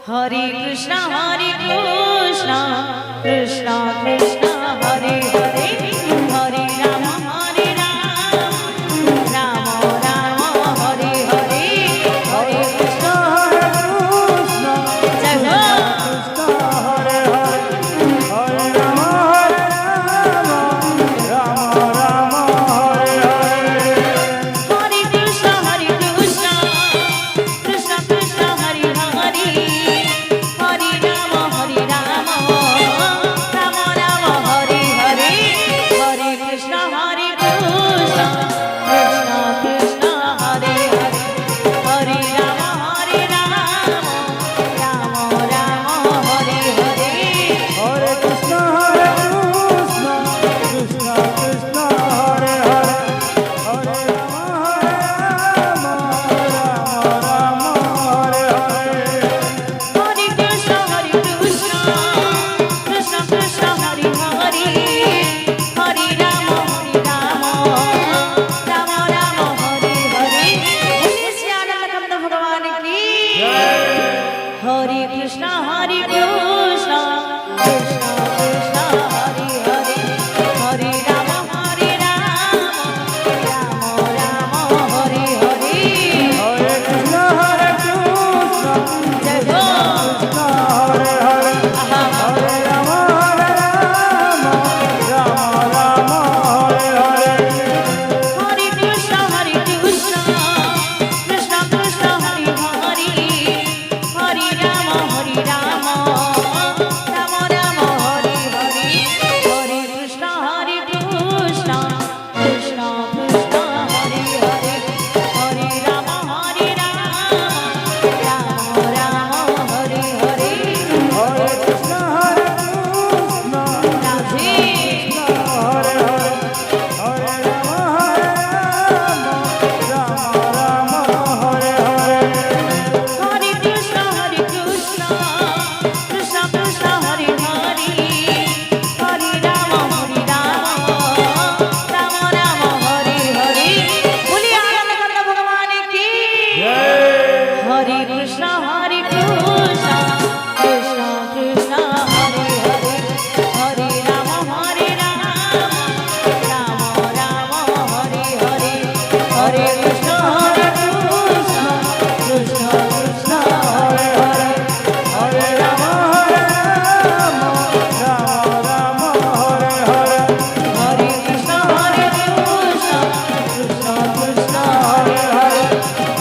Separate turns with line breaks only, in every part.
Hare Krishna, Krishna Krishna, Hare Hare, Hare Rama, Rama Rama, Hare Hare, Hare Krishna, Jai Ho.
Hare Hare, Hare Rama, Rama Rama, Hare Hare.
Hare Krishna, Krishna Krishna, Hare Hare, Hare Rama, Rama Rama, Hare Hare, Hare Krishna, Krishna Krishna, Hare Hare, Hare Rama, Rama Rama, Hare Hare.
Hare Krishna, Krishna Krishna, Hare Hare, Hare Rama, Rama Rama, Hare Hare.
Hare Krishna, Krishna Krishna, Hare Hare, Hare Rama, Rama Rama, Hare Hare. बोलिए श्री आनंद कंद भगवान की। Hare Krishna, Krishna Krishna, Hare Hare, Hare Rama, Rama Rama, Hare Hare.
Hare Krishna,
Jai Ho.
Hare Hare, Hare Rama, Rama Rama, Hare Hare.
Hare Krishna, Krishna Krishna, Hare Hare, Hare Rama, Rama Rama, Hare Hare, Hare Krishna, Krishna Krishna, Hare Hare, Hare Rama, Rama Rama, Hare Hare.
Hare Krishna,
Radhe.
Hare Hare, Hare Rama, Rama Rama, Hare Hare.
Hare Krishna, Krishna Krishna, Hare Hare, Hare Rama, Rama Rama, Hare Hare. बोलिए आनंद कंद भगवान की। Hare Krishna, Krishna Krishna, Hare Hare, Hare Rama, Rama Rama, Hare Hare. Hare Krishna, Krishna Krishna,
Hare Hare, Hare Rama, Rama Rama, Hare Hare.
Hare Krishna, Krishna Krishna, Hare Hare,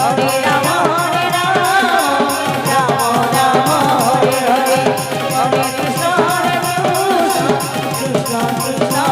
Hare Rama, Rama Rama, Hare Hare. Hare Krishna, Krishna Krishna,